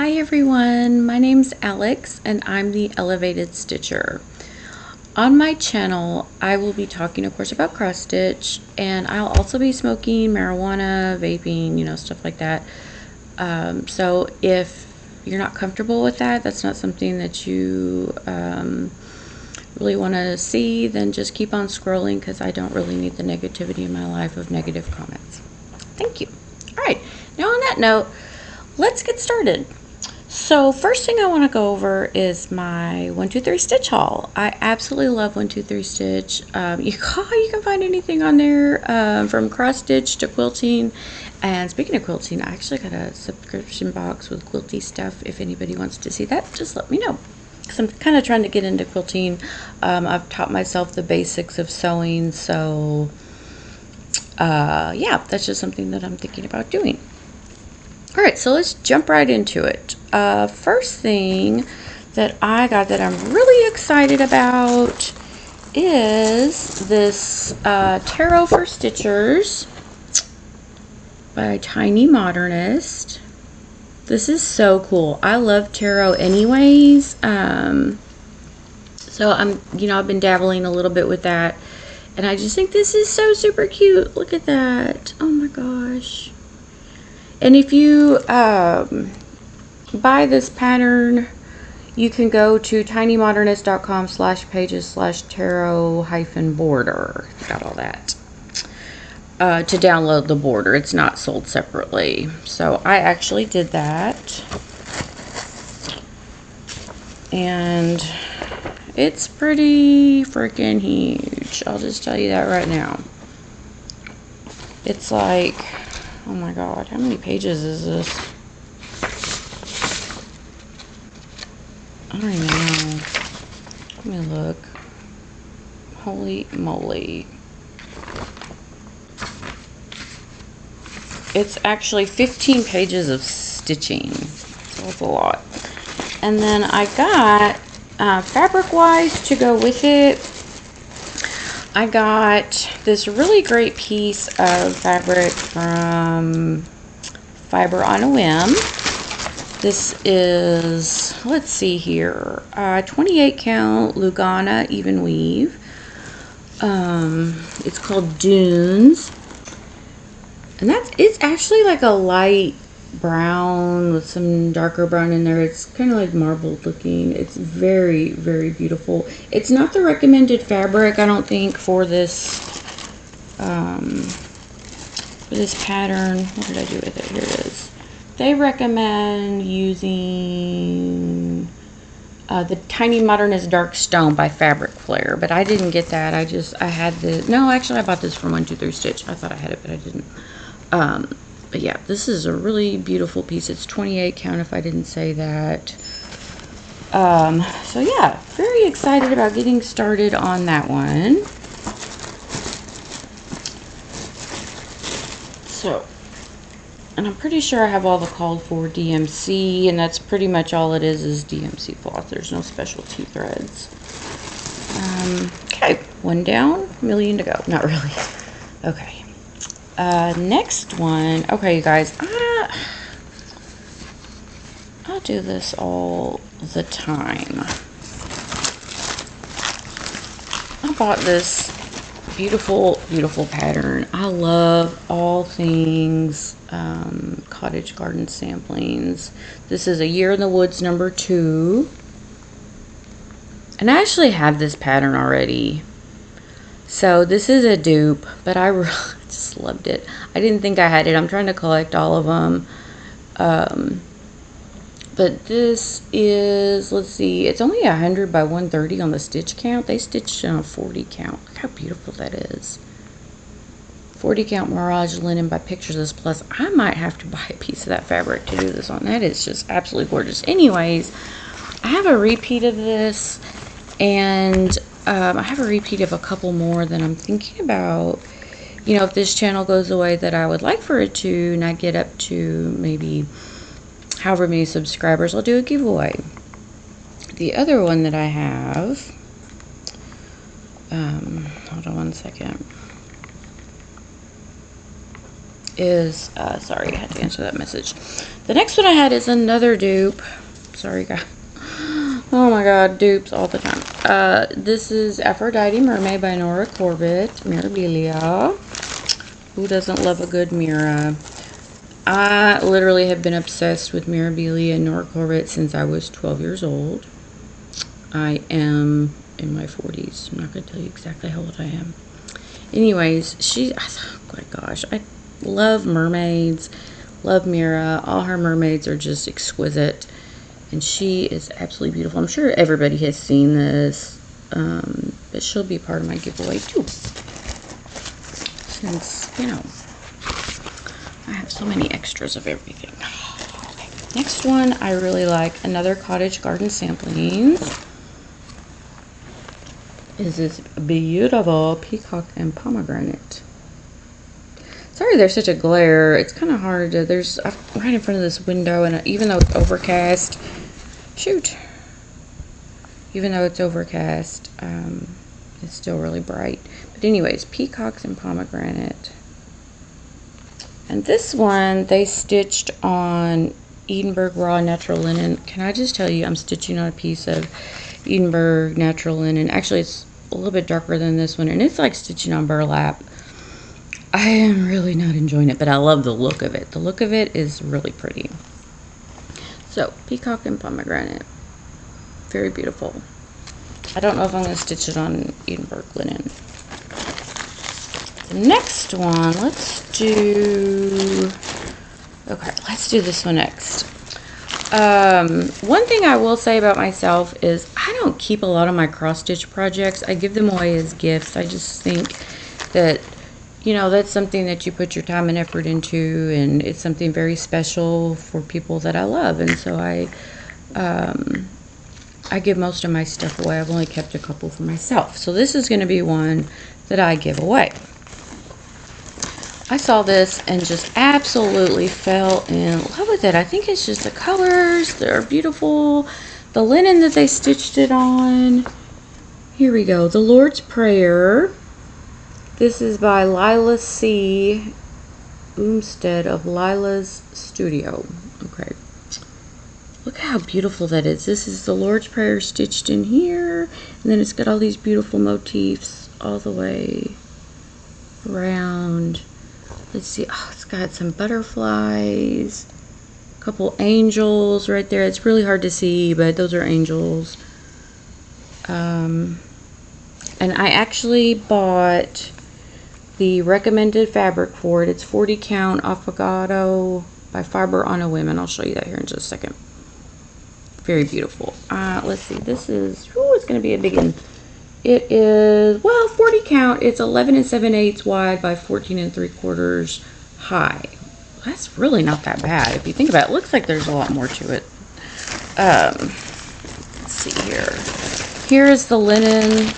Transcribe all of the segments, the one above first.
Hi everyone, my name's Alex and I'm the Elevated Stitcher. On my channel, I will be talking, of course, about cross stitch, and I'll also be smoking marijuana, vaping, stuff like that. So if you're not comfortable with that, that's not something that you really want to see, then just keep on scrolling because I don't really need the negativity in my life of negative comments. Thank you. All right, now on that note, let's get started. So first thing I want to go over is my 1-2-3 stitch haul. I absolutely love 1-2-3 stitch. You can find anything on there, from cross stitch to quilting. And speaking of quilting, I actually got a subscription box with quilty stuff. If anybody wants to see that, just let me know. Because I'm kind of trying to get into quilting. I've taught myself the basics of sewing, so yeah, that's just something that I'm thinking about doing. All right, so let's jump right into it. First thing that I got that I'm really excited about is this Tarot for Stitchers by Tiny Modernist. This is so cool. I love tarot anyways. So I've been dabbling a little bit with that, and I just think this is so super cute. Look at that. Oh my gosh. And if you buy this pattern, you can go to tinymodernist.com/pages/tarot-border. Got all that. To download the border. It's not sold separately. So I actually did that. And it's pretty freaking huge. I'll just tell you that right now. It's like, oh my god, how many pages is this? I don't even know. Let me look. Holy moly. It's actually 15 pages of stitching. So that's a lot. And then I got, fabric-wise to go with it, I got this really great piece of fabric from Fiber on a Whim. This is, let's see here, 28 count Lugana even weave. It's called Dunes. And it's actually like a light brown with some darker brown in there. It's kind of like marbled looking. It's very, very beautiful. It's not the recommended fabric, I don't think, for this pattern. What did I do with it? Here it is. They recommend using the Tiny Modernist Dark Stone by Fabric Flare, but I didn't get that. I had the, no, actually I bought this from 1-2-3 Stitch. I thought I had it, but I didn't. But yeah, this is a really beautiful piece. It's 28 count if I didn't say that. So yeah, very excited about getting started on that one. So, and I'm pretty sure I have all the called for DMC, and that's pretty much all it is DMC cloth. There's no specialty threads. Okay, one down, $1 million to go. Not really. Okay. Next one. Okay, you guys, I'll do this all the time. I bought this beautiful, beautiful pattern. I love all things cottage garden samplings. This is A Year in the Woods #2. And I actually have this pattern already. So this is a dupe, but I really just loved it. I didn't think I had it. I'm trying to collect all of them. But this is, let's see, it's only 100 by 130 on the stitch count. They stitched on a 40 count. Look how beautiful that is. 40 count Mirage linen by Pictures Plus. I might have to buy a piece of that fabric to do this on. That is just absolutely gorgeous. Anyways, I have a repeat of this, and I have a repeat of a couple more that I'm thinking about. If this channel goes away, that I would like for it to, and I get up to maybe however many subscribers, I'll do a giveaway. The other one that I have, hold on one second, is, sorry, I had to answer that message. The next one I had is another dupe. Sorry, guys. Oh my god, dupes all the time. This is Aphrodite Mermaid by Nora Corbett, Mirabilia. Who doesn't love a good Mira? I literally have been obsessed with Mirabilia and Nora Corbett since I was 12 years old. I am in my 40s. I'm not going to tell you exactly how old I am. Anyways, oh my gosh, I love mermaids, love Mira. All her mermaids are just exquisite. And she is absolutely beautiful. I'm sure everybody has seen this, but she'll be part of my giveaway too. Since, you know, I have so many extras of everything. Okay. Next one, I really like another Cottage Garden Samplings. Is this beautiful Peacock and Pomegranate. Sorry there's such a glare. It's kind of hard to, I'm right in front of this window, and even though it's overcast, even though it's overcast, it's still really bright. But anyways, Peacocks and Pomegranate. And this one, they stitched on Edinburgh Raw Natural Linen. Can I just tell you, I'm stitching on a piece of Edinburgh Natural Linen. Actually, it's a little bit darker than this one, and it's like stitching on burlap. I am really not enjoying it, but I love the look of it. The look of it is really pretty. So, Peacock and Pomegranate. Very beautiful. I don't know if I'm going to stitch it on Edinburgh linen. The next one, let's do this one next. One thing I will say about myself is I don't keep a lot of my cross stitch projects. I give them away as gifts. I just think that, you know, that's something that you put your time and effort into, and it's something very special for people that I love. And so I give most of my stuff away. I've only kept a couple for myself. So this is going to be one that I give away. I saw this and just absolutely fell in love with it. I think it's just the colors. They're beautiful. The linen that they stitched it on. Here we go. The Lord's Prayer. This is by Lila C. Umstead of Lila's Studio. Okay. Look how beautiful that is. This is the Lord's Prayer stitched in here. And then it's got all these beautiful motifs all the way around. Let's see. Oh, it's got some butterflies. A couple angels right there. It's really hard to see, but those are angels. And I actually bought the recommended fabric for it. It's 40 count Affogato by Fiber on a Whim, and I'll show you that here in just a second. Very beautiful. Let's see. This is, it's going to be a big one. It is, well, 40 count. It's 11 7/8 wide by 14 3/4 high. That's really not that bad if you think about it. It looks like there's a lot more to it. Let's see here. Here is the linen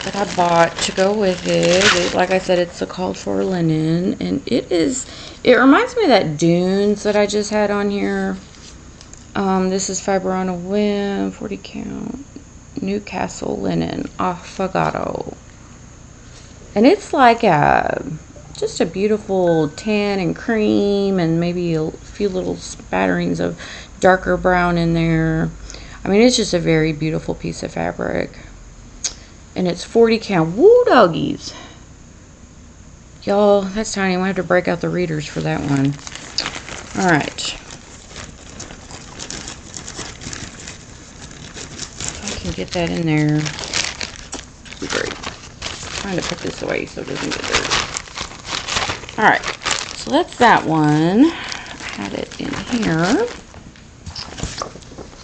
that I bought to go with it. Like I said, it's a called for linen, and it reminds me of that Dunes that I just had on here. This is Fiber on a Whim, 40 count, Newcastle linen, Affogato. And it's like just a beautiful tan and cream, and maybe a few little spatterings of darker brown in there. I mean, it's just a very beautiful piece of fabric. And it's 40 count. Woo doggies. Y'all, that's tiny. I'm going to have to break out the readers for that one. Alright. Get that in there. Great. I'm trying to put this away so it doesn't get dirty. Alright, so that's that one. I had it in here.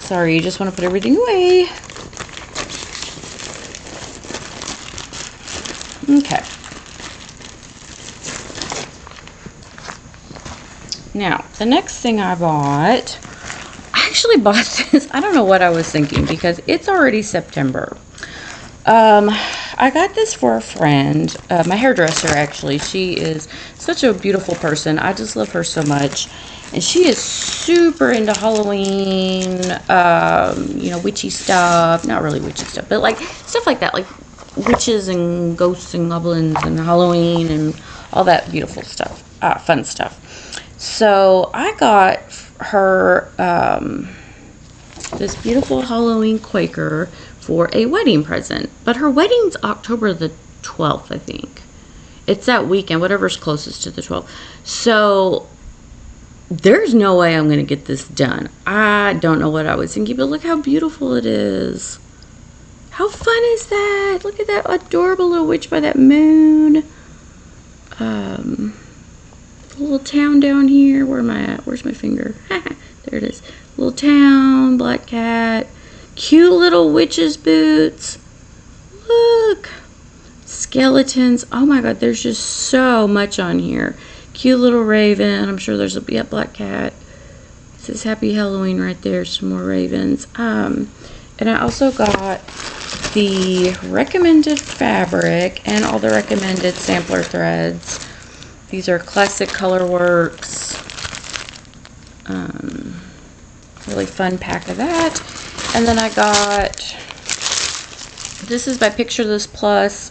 Sorry, you just want to put everything away. Okay. Now, the next thing I bought, I actually bought this. I don't know what I was thinking because it's already September. I got this for a friend, my hairdresser actually. She is such a beautiful person. I just love her so much. And she is super into Halloween, you know, witchy stuff. Not really witchy stuff, but like stuff like that. Like witches and ghosts and goblins and Halloween and all that beautiful stuff, fun stuff. So I got her this beautiful Halloween Quaker for a wedding present, but her wedding's October the 12th, I think. It's that weekend, whatever's closest to the 12th. So there's no way I'm going to get this done. I don't know what I was thinking, but look how beautiful it is. How fun is that? Look at that adorable little witch by that moon. Little town down here. Where am I at? Where's my finger? There it is. Little town, black cat. Cute little witch's boots. Look. Skeletons. Oh my god, there's just so much on here. Cute little raven. I'm sure there's a black cat. It says Happy Halloween right there. Some more ravens. And I also got the recommended fabric and all the recommended sampler threads. These are Classic Colorworks. Really fun pack of that. And then I got, this is by Picture This Plus.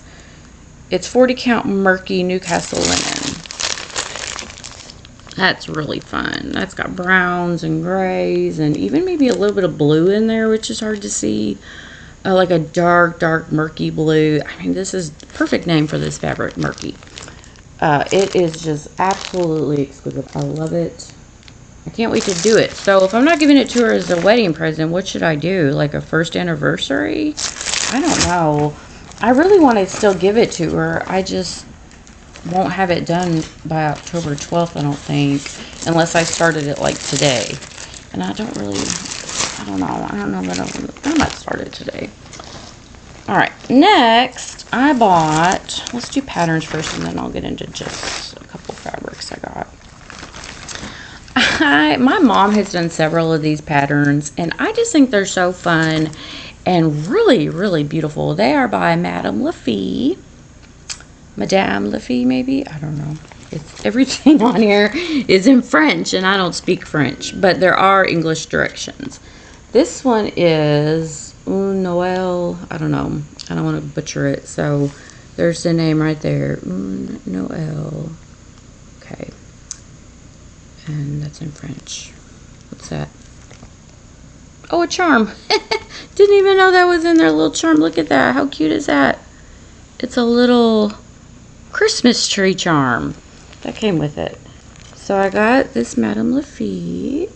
It's 40 count murky Newcastle linen. That's really fun. That's got browns and grays and even maybe a little bit of blue in there, which is hard to see. Like a dark murky blue. I mean, this is the perfect name for this fabric, murky. It is just absolutely exquisite. I love it. I can't wait to do it. So if I'm not giving it to her as a wedding present, what should I do? Like a first anniversary? I don't know. I really want to still give it to her. I just won't have it done by October 12th, I don't think. Unless I started it like today. And I don't know that I might start it today. Alright, next I bought, let's do patterns first and then I'll get into just a couple fabrics I got. My mom has done several of these patterns and I just think they're so fun and really, really beautiful. They are by Madame Lafie. Madame Lafie, maybe? I don't know. It's, everything on here is in French and I don't speak French, but there are English directions. This one is Un Noël. I don't know. I don't want to butcher it. So there's the name right there. Un Noël. Okay. And that's in French. What's that? Oh, a charm. Didn't even know that was in there. A little charm. Look at that. How cute is that? It's a little Christmas tree charm that came with it. So I got this Madame Lafie.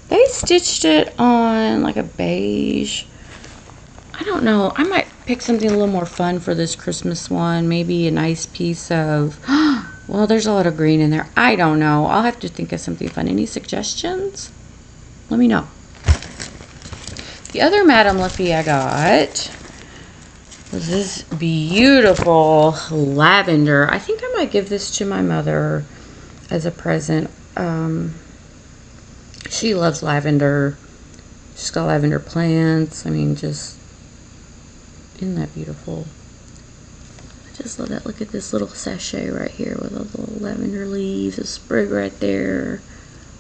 They stitched it on like a beige. I don't know. I might pick something a little more fun for this Christmas one. Maybe a nice piece of, well, there's a lot of green in there. I don't know. I'll have to think of something fun. Any suggestions? Let me know. The other Madame Lafie I got was this beautiful lavender. I think I might give this to my mother as a present. She loves lavender. She's got lavender plants. I mean, just, isn't that beautiful? I just love that. Look at this little sachet right here with all the little lavender leaves, a sprig right there.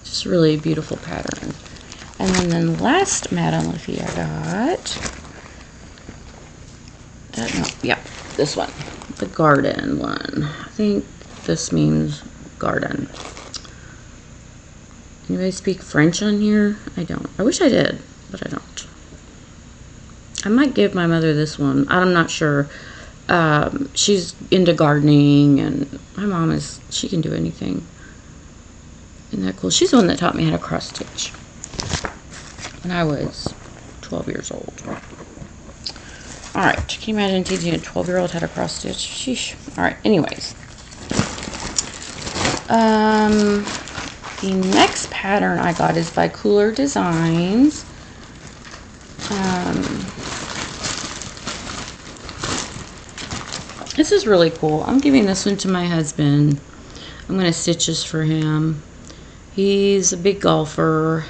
Just really beautiful pattern. And then the last Madame Lafie I got, yeah, this one, the garden one. I think this means garden. Anybody speak French on here? I don't. I wish I did, but I don't. I might give my mother this one. I'm not sure. She's into gardening, and my mom is, she can do anything. Isn't that cool? She's the one that taught me how to cross stitch when I was 12 years old. Alright, can you imagine teaching a 12-year-old how to cross stitch? Sheesh. Alright, anyways. The next pattern I got is by Cooler Designs. This is really cool. I'm giving this one to my husband. I'm going to stitch this for him. He's a big golfer.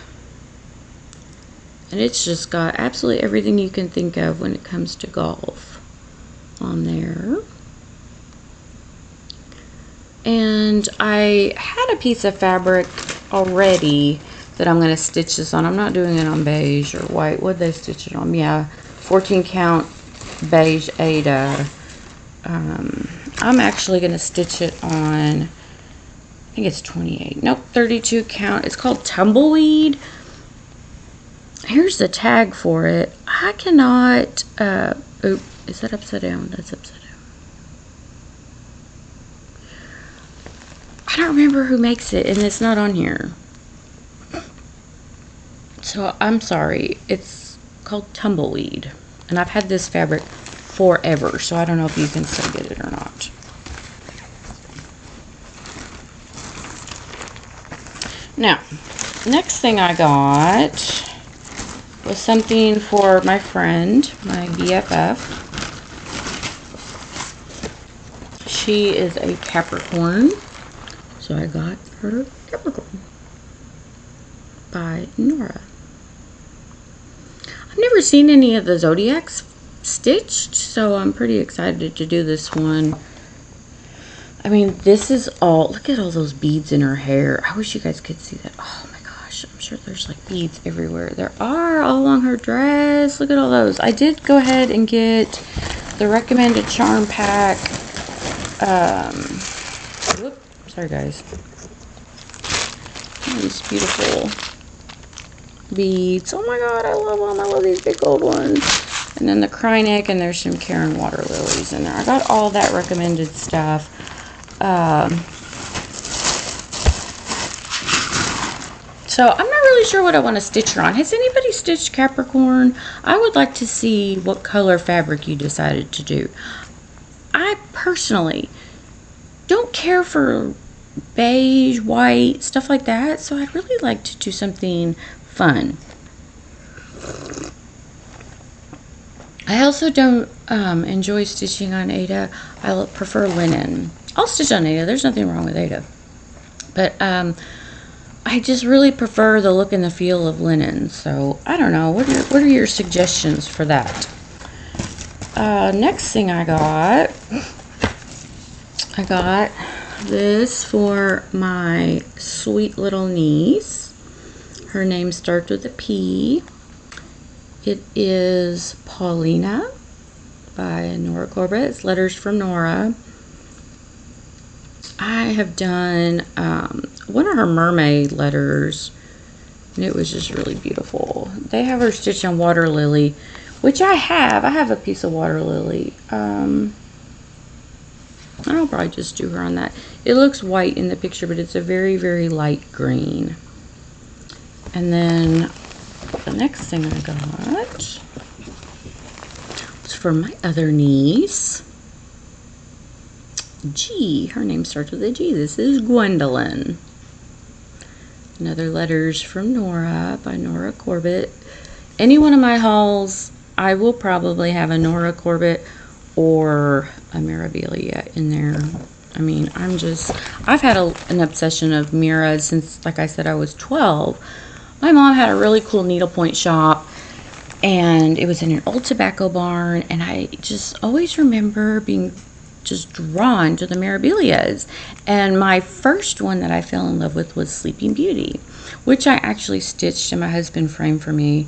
And it's just got absolutely everything you can think of when it comes to golf on there. And I had a piece of fabric already that I'm going to stitch this on. I'm not doing it on beige or white. What'd they stitch it on? Yeah, 14 count beige Ada. I'm actually going to stitch it on, I think it's 28. Nope, 32 count. It's called Tumbleweed. Here's the tag for it. I cannot, oop, is that upside down? That's upside down. I don't remember who makes it, and it's not on here. So I'm sorry. It's called Tumbleweed. And I've had this fabric forever, so I don't know if you can still get it or not. Now, next thing I got was something for my friend, my BFF. She is a Capricorn, so I got her Capricorn by Nora. I've never seen any of the zodiacs stitched, so I'm pretty excited to do this one. I mean, this is all, look at all those beads in her hair. I wish you guys could see that. Oh my gosh, I'm sure there's like beads everywhere. There are all along her dress. Look at all those. I did go ahead and get the recommended charm pack. Whoop, sorry guys. These beautiful beads. Oh my god, I love them. I love these big gold ones. And then the cry neck, and there's some Karen water lilies in there. I got all that recommended stuff. So I'm not really sure what I want to stitch her on. Has anybody stitched Capricorn? I would like to see what color fabric you decided to do. I personally don't care for beige, white, stuff like that, so I'd really like to do something fun. I also don't enjoy stitching on Ada. I prefer linen. I'll stitch on Ada. There's nothing wrong with Ada. But I just really prefer the look and the feel of linen. So I don't know. What are your suggestions for that? Next thing I got this for my sweet little niece. Her name starts with a P. It is Paulina by Nora Corbett. It's letters from Nora. I have done one of her mermaid letters, and it was just really beautiful. They have her stitched on water lily, which I have. I have a piece of water lily. I'll probably just do her on that. It looks white in the picture, but it's a very, very light green. And then the next thing I got was for my other niece, G. Her name starts with a G. This is Gwendolyn. Another letters from Nora by Nora Corbett. Any one of my hauls, I will probably have a Nora Corbett or a Mirabilia in there. I mean, I've had an obsession of Mira since, like I said, I was 12. My mom had a really cool needlepoint shop, and it was in an old tobacco barn, and I just always remember being just drawn to the Mirabilias. And my first one that I fell in love with was Sleeping Beauty, which I actually stitched and my husband framed for me.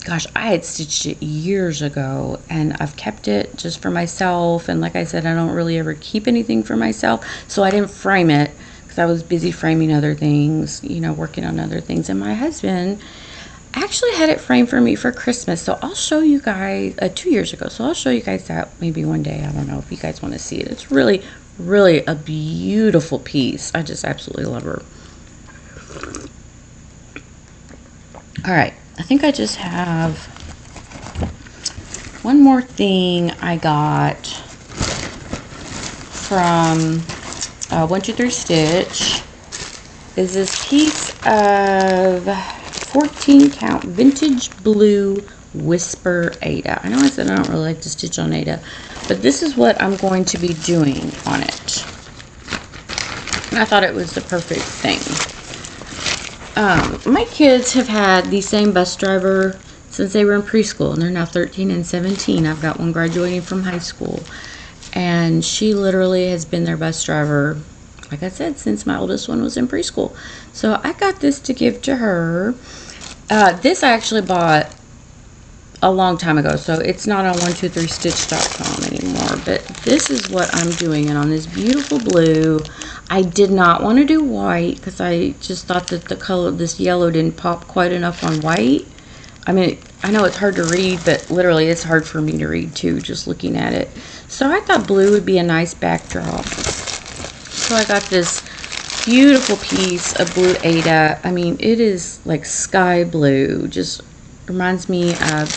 Gosh, I had stitched it years ago, and I've kept it just for myself. And like I said, I don't really ever keep anything for myself, so I didn't frame it because I was busy framing other things, you know, working on other things. And my husband actually had it framed for me for Christmas, so I'll show you guys 2 years ago, so I'll show you guys that maybe one day. I don't know if you guys want to see it. It's really, really a beautiful piece. I just absolutely love her. All right, I think I just have one more thing I got from 123 Stitch. Is this piece of 14 count vintage blue Whisper Ada. I know I said I don't really like to stitch on Ada, but this is what I'm going to be doing on it. And I thought it was the perfect thing. My kids have had the same bus driver since they were in preschool, and they're now 13 and 17. I've got one graduating from high school, and she literally has been their bus driver, like I said, since my oldest one was in preschool. So I got this to give to her. This I actually bought a long time ago, so it's not on 123stitch.com more, but this is what I'm doing. And on this beautiful blue, I did not want to do white because I just thought that the color, this yellow didn't pop quite enough on white. I mean, I know it's hard to read, but literally it's hard for me to read too, just looking at it. So I thought blue would be a nice backdrop. So I got this beautiful piece of blue Ada. I mean, it is like sky blue. Just reminds me of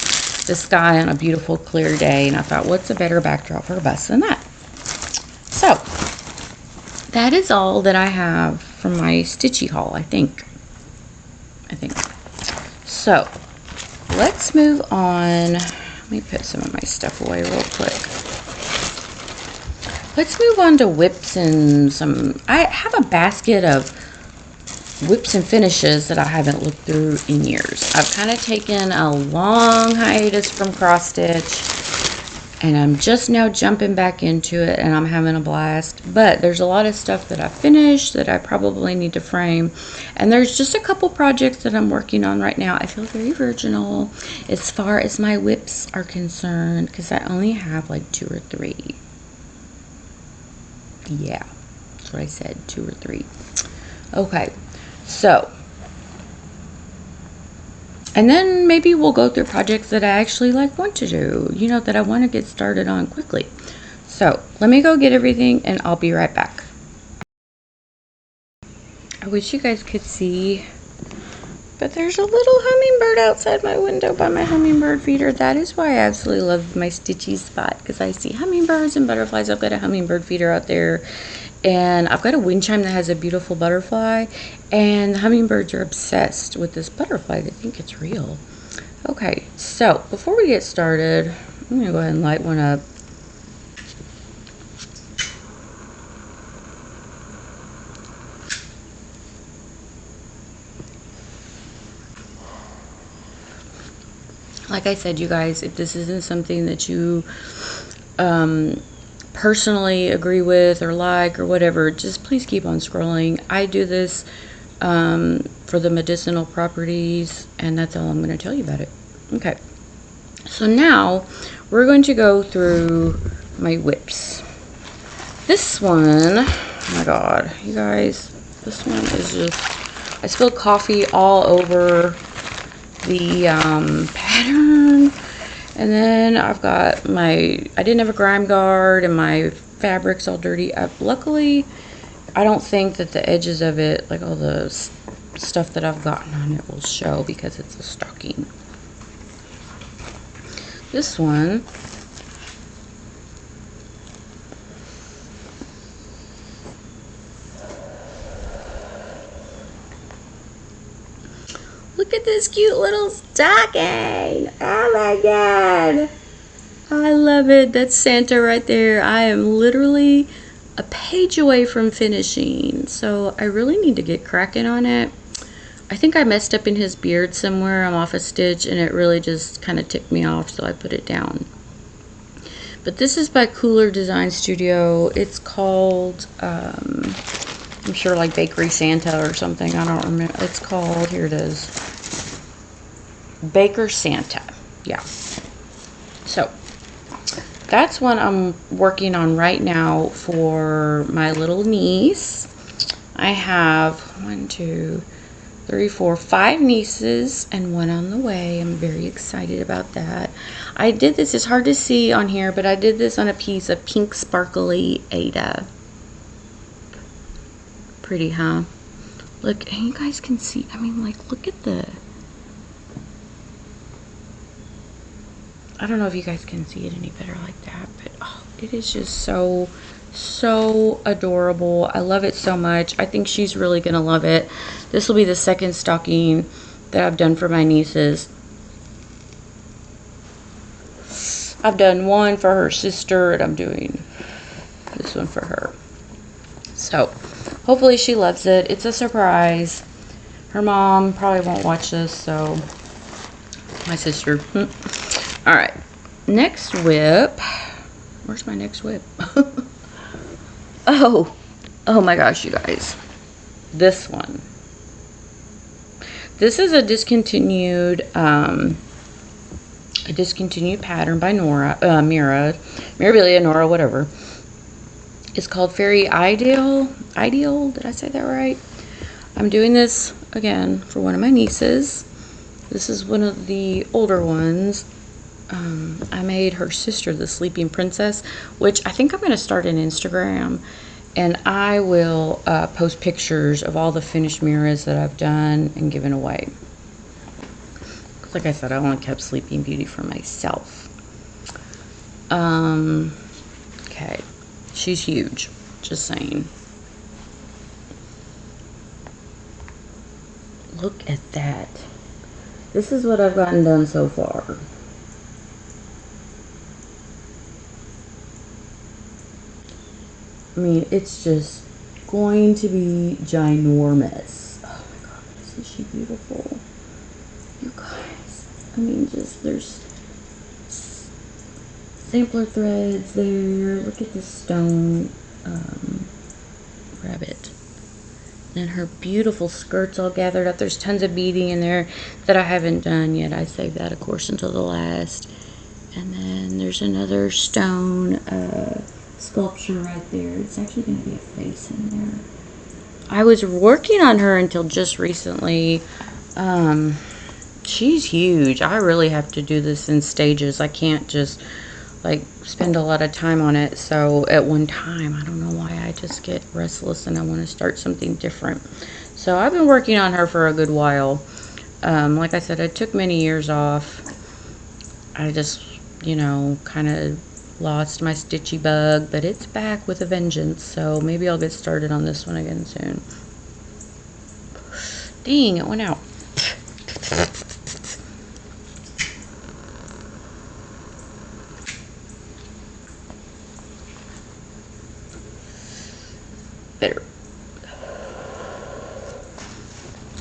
the sky on a beautiful clear day. And I thought, what's a better backdrop for a bus than that? So that is all that I have from my Stitchy haul, I think. So let's move on. Let me put some of my stuff away real quick. Let's move on to WIPs and some. I have a basket of WIPs and finishes that I haven't looked through in years. I've kind of taken a long hiatus from cross stitch, and I'm just now jumping back into it, and I'm having a blast. But there's a lot of stuff that I finished that I probably need to frame, and there's just a couple projects that I'm working on right now. I feel very virginal as far as my WIPs are concerned because I only have like 2 or 3. Yeah, that's what I said, 2 or 3. Okay, so, and then maybe we'll go through projects that I actually want to do, you know, that I want to get started on quickly. So let me go get everything and I'll be right back. I wish you guys could see, but there's a little hummingbird outside my window by my hummingbird feeder. That is why I absolutely love my Stitchy spot, because I see hummingbirds and butterflies. I've got a hummingbird feeder out there, and I've got a wind chime that has a beautiful butterfly, and the hummingbirds are obsessed with this butterfly. They think it's real. Okay, so before we get started, I'm going to go ahead and light one up. Like I said, you guys, if this isn't something that you personally agree with or like or whatever, just please keep on scrolling. I do this for the medicinal properties, and that's all I'm going to tell you about it. Okay, so now we're going to go through my WIPs. This one, oh my god, you guys, this one is just, I spilled coffee all over the pattern, and then I've got my, I didn't have a grime guard, and my fabric's all dirty. Luckily, I don't think that the edges of it, like all the stuff that I've gotten on it, will show because it's a stocking. This one, look at this cute little stocking. Oh my god. I love it. That's Santa right there. I am literally a page away from finishing, so I really need to get cracking on it. I think I messed up in his beard somewhere. I'm off a stitch, and it really just kind of ticked me off, so I put it down. But this is by Cooler Design Studio. It's called, I'm sure like Bakery Santa or something. I don't remember. It's called, here it is, Baker Santa. Yeah. So that's what I'm working on right now for my little niece. I have 5 nieces and 1 on the way. I'm very excited about that. I did this, it's hard to see on here, but I did this on a piece of pink sparkly Ada. Pretty, huh? Look, and you guys can see, I mean, like, look at the, I don't know if you guys can see it any better like that, but oh, it is just so adorable. I love it so much. I think she's really gonna love it. This will be the second stocking that I've done for my nieces. I've done one for her sister, and I'm doing this one for her. So hopefully she loves it. It's a surprise. Her mom probably won't watch this, so my sister. All right, next WIP. Where's my next WIP? Oh my gosh, you guys. This one. This is a discontinued a discontinued pattern by Mirabilia, Nora, whatever. It's called Fairy Ideal. Ideal, did I say that right? I'm doing this again for one of my nieces. This is one of the older ones. I made her sister the Sleeping Princess, which I think I'm going to start an Instagram, and I will post pictures of all the finished mirrors that I've done and given away. Like I said, I only kept Sleeping Beauty for myself. Okay, she's huge, just saying. Look at that. This is what I've gotten done so far. I mean, it's just going to be ginormous. Oh my god, isn't she beautiful? You guys, I mean, just, there's sampler threads there. Look at this stone rabbit. And her beautiful skirts all gathered up. There's tons of beading in there that I haven't done yet. I saved that, of course, until the last. And then there's another stone sculpture right there. It's actually going to be a face in there. I was working on her until just recently. She's huge. I really have to do this in stages. I can't just like spend a lot of time on it. So at one time, I don't know why, I just get restless and I want to start something different. So I've been working on her for a good while. Like I said, I took many years off. I just, you know, kind of lost my stitchy bug, but it's back with a vengeance. So maybe I'll get started on this one again soon. Dang, it went out. Better.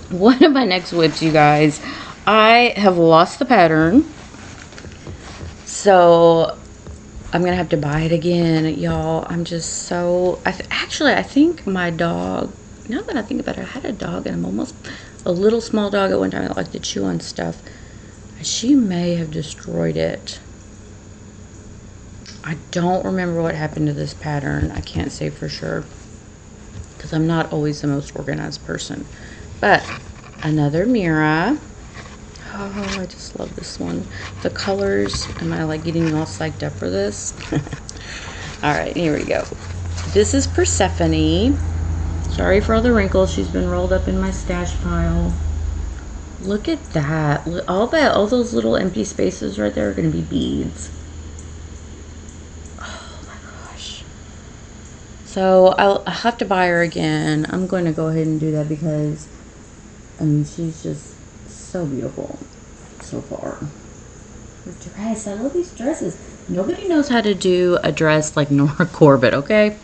One of my next WIPs, you guys, I have lost the pattern, so I'm gonna have to buy it again, y'all. I'm just so, actually I think my dog, now that I think about it, I had a dog, and I'm almost a little small dog at one time that liked to chew on stuff. She may have destroyed it. I don't remember what happened to this pattern. I can't say for sure, because I'm not always the most organized person. But another Mira. Oh, I just love this one. The colors, am I like getting all psyched up for this? Alright, here we go. This is Persephone. Sorry for all the wrinkles. She's been rolled up in my stash pile. Look at that. All those little empty spaces right there are going to be beads. So I'll have to buy her again. I'm going to go ahead and do that because, I mean, she's just so beautiful so far. Her dress, I love these dresses. Nobody knows how to do a dress like Nora Corbett, okay?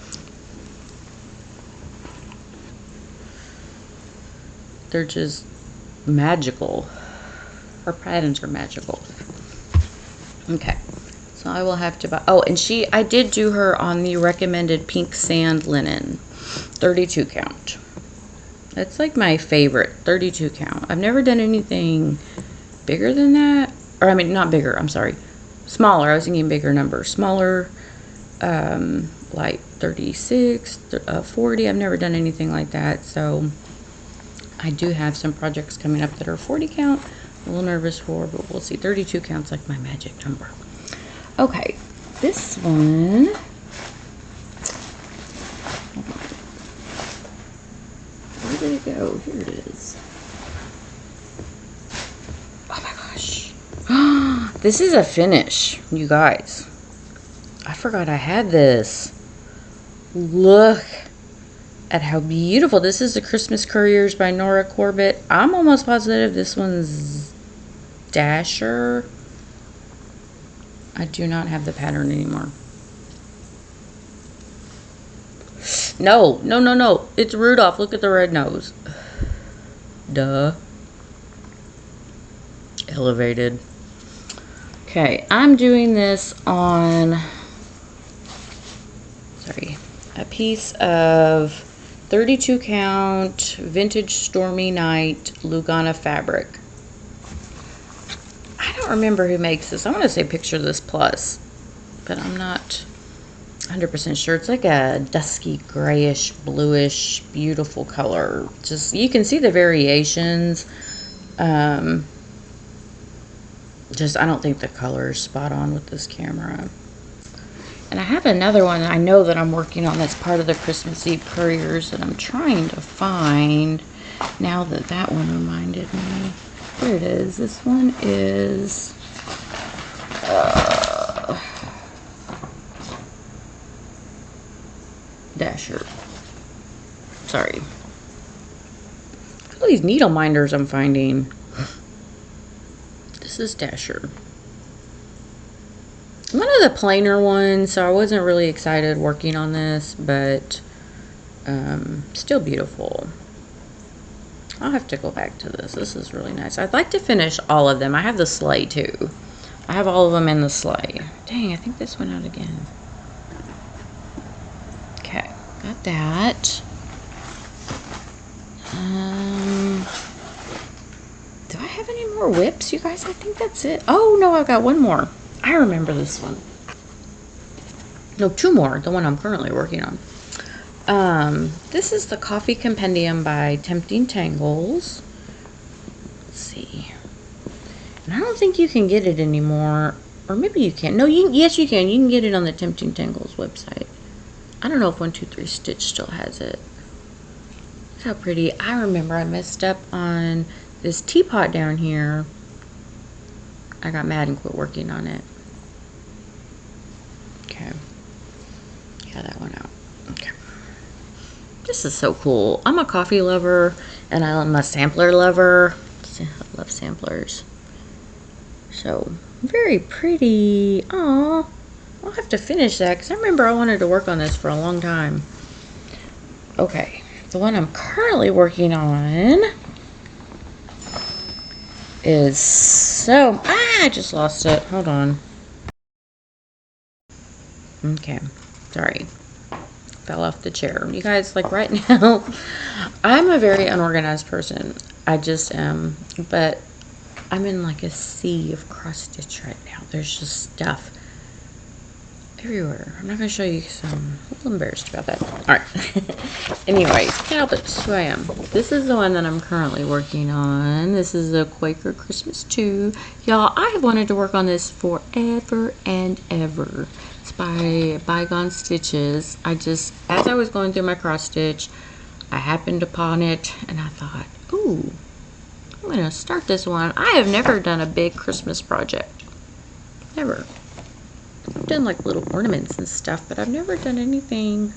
They're just magical. Her patterns are magical. Okay. So I will have to buy, oh, and I did do her on the recommended pink sand linen, 32 count. That's like my favorite, 32 count. I've never done anything bigger than that. Or I mean, not bigger, I'm sorry. Smaller, I was thinking bigger numbers. Smaller, like 36, 40. I've never done anything like that. So I do have some projects coming up that are 40 count. I'm a little nervous for, but we'll see. 32 count's like my magic number. Okay, this one, where did it go? Here it is. Oh my gosh. This is a finish, you guys. I forgot I had this. Look at how beautiful. This is the Christmas Couriers by Nora Corbett. I'm almost positive this one's Dasher. I do not have the pattern anymore. No, no, no, no. It's Rudolph. Look at the red nose. Duh. Elevated. Okay, I'm doing this on, sorry, a piece of 32 count vintage Stormy Night Lugana fabric. I don't remember who makes this. I want to say Picture This Plus, but I'm not 100% sure. It's like a dusky grayish bluish beautiful color. Just, you can see the variations. Just, I don't think the color is spot on with this camera. And I have another one I know that I'm working on that's part of the Christmas Eve couriers that I'm trying to find now that that one reminded me. Here it is. This one is Dasher. Sorry. All these needle minders I'm finding. This is Dasher. One of the plainer ones, so I wasn't really excited working on this, but still beautiful. I'll have to go back to this. This is really nice. I'd like to finish all of them. I have the sleigh too. I have all of them in the sleigh. Dang, I think this went out again. Okay, got that. Do I have any more whips, you guys? I think that's it. Oh, no, I've got one more. I remember this one. No, two more. The one I'm currently working on. This is the Coffee Compendium by Tempting Tangles. Let's see. And I don't think you can get it anymore. Or maybe you can. No, yes, you can. You can get it on the Tempting Tangles website. I don't know if 123 Stitch still has it. Look how pretty. I remember I messed up on this teapot down here. I got mad and quit working on it. Okay. Yeah, that one out. Okay. This is so cool. I'm a coffee lover and I'm a sampler lover. I love samplers. So, very pretty. Aw. I'll have to finish that because I remember I wanted to work on this for a long time. Okay. The one I'm currently working on is so... I just lost it. Hold on. Okay. Sorry. Fell off the chair. You guys, like right now, I'm a very unorganized person. I just am. But I'm in like a sea of cross stitch right now. There's just stuff everywhere. I'm not going to show you because I'm a little embarrassed about that. Alright. Anyways, can't help it. It's who I am. This is the one that I'm currently working on. This is a Quaker Christmas 2. Y'all, I have wanted to work on this forever and ever. It's by Bygone Stitches. As I was going through my cross stitch, I happened upon it and I thought, ooh, I'm going to start this one. I have never done a big Christmas project. Never. I've done like little ornaments and stuff, but I've never done anything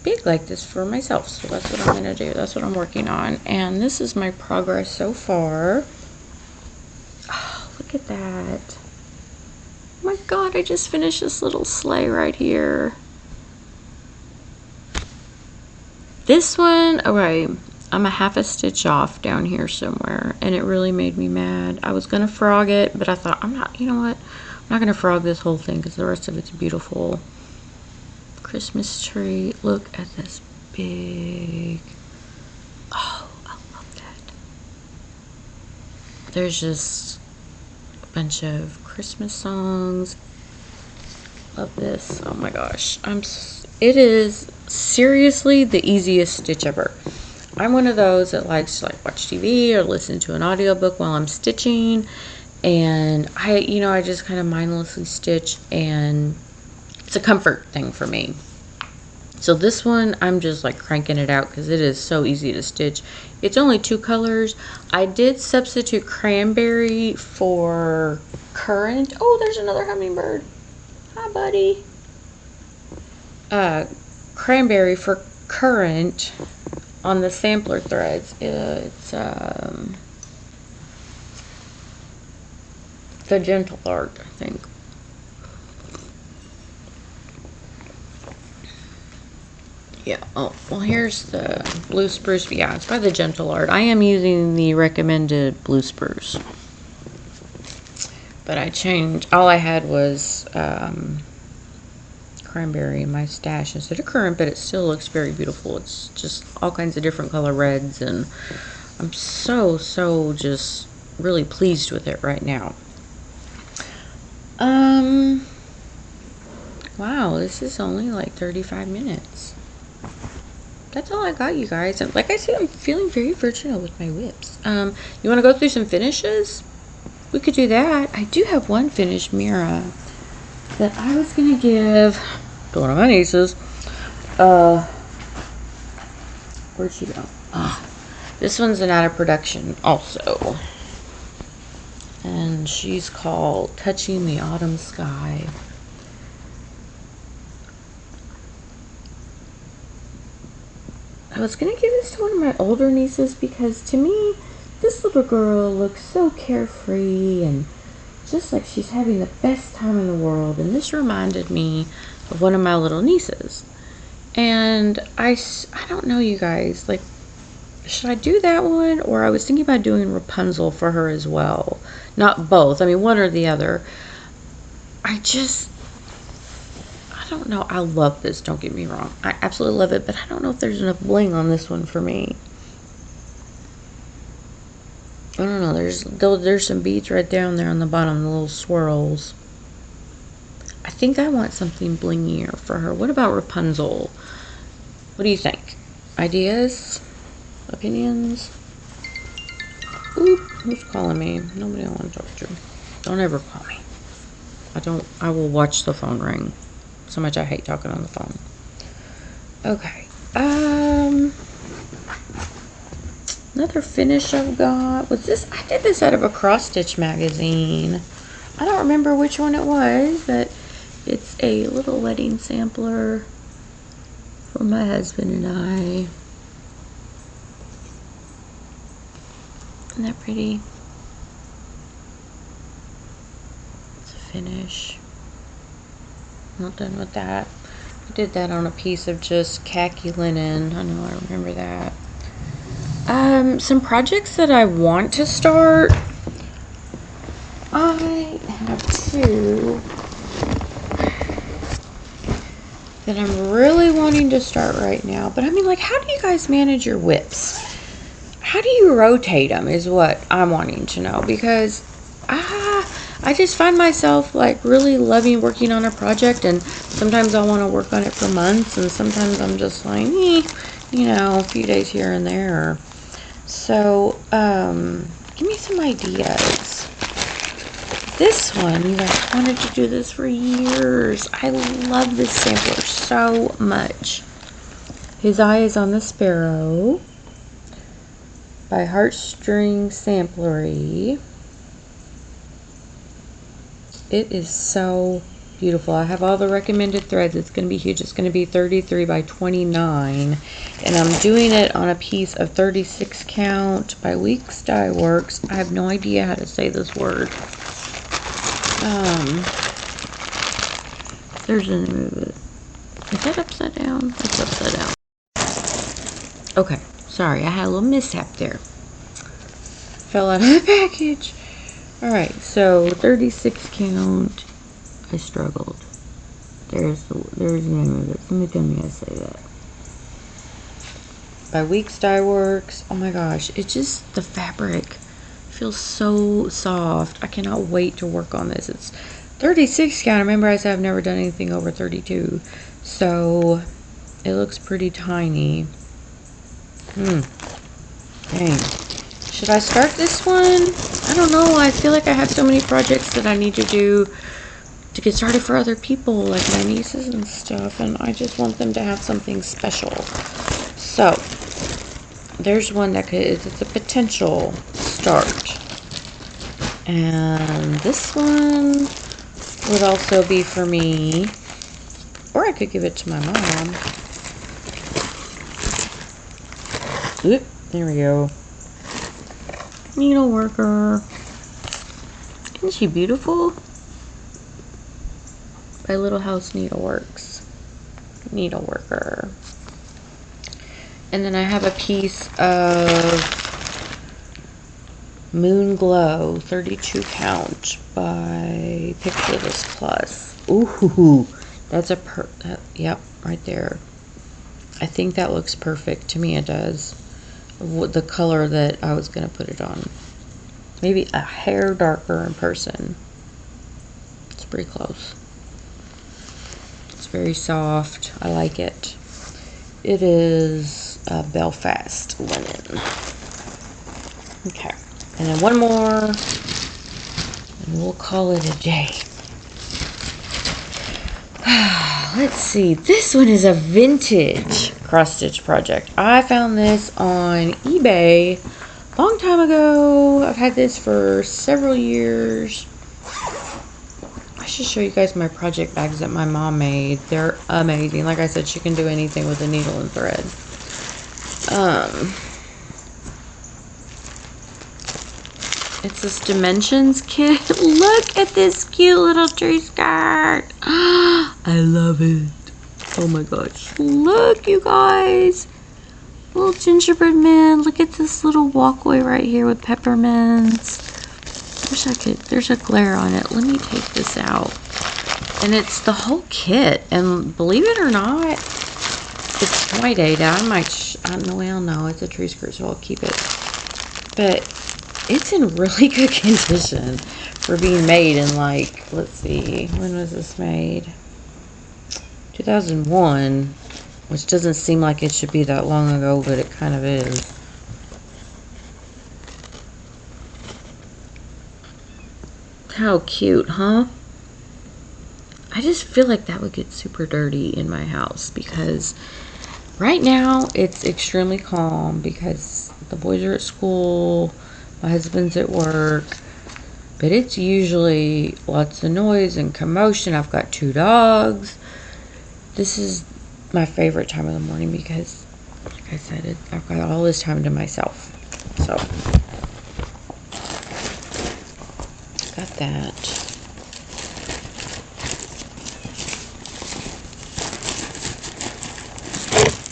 big like this for myself. So that's what I'm going to do. That's what I'm working on. And this is my progress so far. Oh, look at that. Oh my God, I just finished this little sleigh right here. This one, okay, I'm a half a stitch off down here somewhere, and it really made me mad. I was going to frog it, but I thought, you know what? I'm not going to frog this whole thing because the rest of it's beautiful. Christmas tree. Look at this big. Oh, I love that. There's just a bunch of Christmas songs. Love this. Oh my gosh. It is seriously the easiest stitch ever. I'm one of those that likes to like watch TV or listen to an audiobook while I'm stitching. And I just kind of mindlessly stitch, and it's a comfort thing for me. So this one, I'm just like cranking it out because it is so easy to stitch. It's only 2 colors. I did substitute cranberry for currant. Oh, there's another hummingbird. Hi, buddy. Cranberry for currant on the sampler threads. It's the Gentle Art, I think. Yeah, oh, well, here's the blue spruce. Yeah, it's by the Gentle Art. I am using the recommended blue spruce. But I changed, all I had was cranberry in my stash instead of currant, but it still looks very beautiful. It's just all kinds of different color reds, and I'm so just really pleased with it right now. Wow, this is only like 35 minutes. That's all I got, you guys. And like I said, I'm feeling very virginal with my WIPs. You want to go through some finishes? We could do that. I do have one finished mirror that I was going to give to one of my nieces. Where'd she go? This one's an out of production also. And she's called Touching the Autumn Sky. I was going to give this to one of my older nieces because to me, this little girl looks so carefree and just like she's having the best time in the world. And this reminded me of one of my little nieces. And I don't know, you guys, like, should I do that one? Or I was thinking about doing Rapunzel for her as well. Not both. I mean, one or the other. I don't know. I love this. Don't get me wrong. I absolutely love it. But I don't know if there's enough bling on this one for me. I don't know. There's some beads right down there on the bottom. The little swirls. I think I want something blingier for her. What about Rapunzel? What do you think? Ideas? Opinions? Oop, who's calling me? Nobody I want to talk to. Don't ever call me. I will watch the phone ring. So much I hate talking on the phone. Okay. Another finish I've got was this. I did this out of a cross stitch magazine. I don't remember which one it was, but it's a little wedding sampler for my husband and I. Isn't that pretty? It's a finish. Not done with that. I did that on a piece of just khaki linen. I know, I remember that. Some projects that I want to start. I have two that I'm really wanting to start right now. But I mean, like, how do you guys manage your WIPs? How do you rotate them is what I'm wanting to know, because I just find myself like really loving working on a project, and sometimes I want to work on it for months, and sometimes I'm just like, you know, a few days here and there. So, give me some ideas. This one, you guys, wanted to do this for years. I love this sampler so much. His Eye is on the Sparrow by Heartstring Samplery. It is so beautiful. I have all the recommended threads. It's going to be huge. It's going to be 33 by 29. And I'm doing it on a piece of 36 count by Weeks Dye Works. I have no idea how to say this word. There's the name of it. Is that upside down? It's upside down. Okay. Sorry, I had a little mishap there. Fell out of the package. Alright, so 36 count. I struggled. There's the name of it. Somebody tell me I say that. By Weeks Dye Works. Oh my gosh, it's just the fabric feels so soft. I cannot wait to work on this. It's 36 count. Remember I said I've never done anything over 32. So it looks pretty tiny. Dang. Should I start this one? I don't know. I feel like I have so many projects that I need to do to get started for other people, like my nieces and stuff, and I just want them to have something special. So, there's one that it's a potential start. And this one would also be for me, or I could give it to my mom. Oop, there we go. Needle worker. Isn't she beautiful? By Little House Needleworks. Needle worker. And then I have a piece of Moon Glow 32 count by Picture This Plus. Ooh, that's yep, right there. I think that looks perfect. To me it does. The color that I was going to put it on. Maybe a hair darker in person. It's pretty close. It's very soft. I like it. It is Belfast linen. Okay. And then one more, and we'll call it a day. Let's see. This one is a vintage cross-stitch project. I found this on eBay a long time ago. I've had this for several years. I should show you guys my project bags that my mom made. They're amazing. Like I said, she can do anything with a needle and thread. It's this dimensions kit. Look at this cute little tree skirt. I love it. Oh my gosh. Look, you guys. Little gingerbread man. Look at this little walkway right here with peppermints. There's a glare on it. Let me take this out. And it's the whole kit. And believe it or not, it's toy data. Well, no, it's a tree skirt, so I'll keep it. But it's in really good condition for being made in, like, let's see, when was this made? 2001, which doesn't seem like it should be that long ago, but it kind of is. How cute, huh? I just feel like that would get super dirty in my house because right now it's extremely calm because the boys are at school, my husband's at work, but it's usually lots of noise and commotion. I've got 2 dogs. This is my favorite time of the morning because, like I said, I've got all this time to myself. So, got that.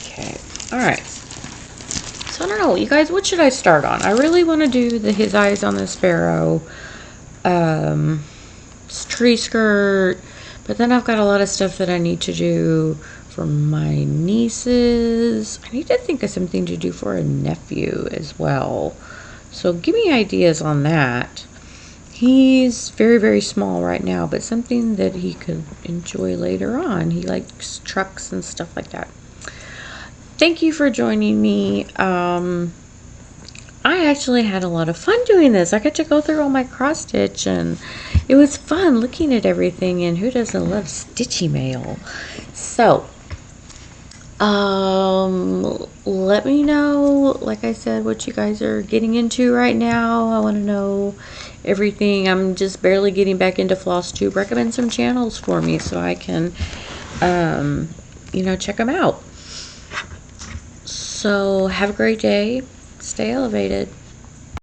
Okay, alright. So I don't know, you guys, what should I start on? I really want to do his eyes on the sparrow, tree skirt, but then I've got a lot of stuff that I need to do for my nieces. I need to think of something to do for a nephew as well. So give me ideas on that. He's very, very small right now, but something that he could enjoy later on. He likes trucks and stuff like that. Thank you for joining me. I actually had a lot of fun doing this. I got to go through all my cross stitch and it was fun looking at everything, and who doesn't love stitchy mail? So, let me know, like I said, what you guys are getting into right now. I want to know everything. I'm just barely getting back into FlossTube. Recommend some channels for me so I can, check them out. So have a great day. Stay elevated.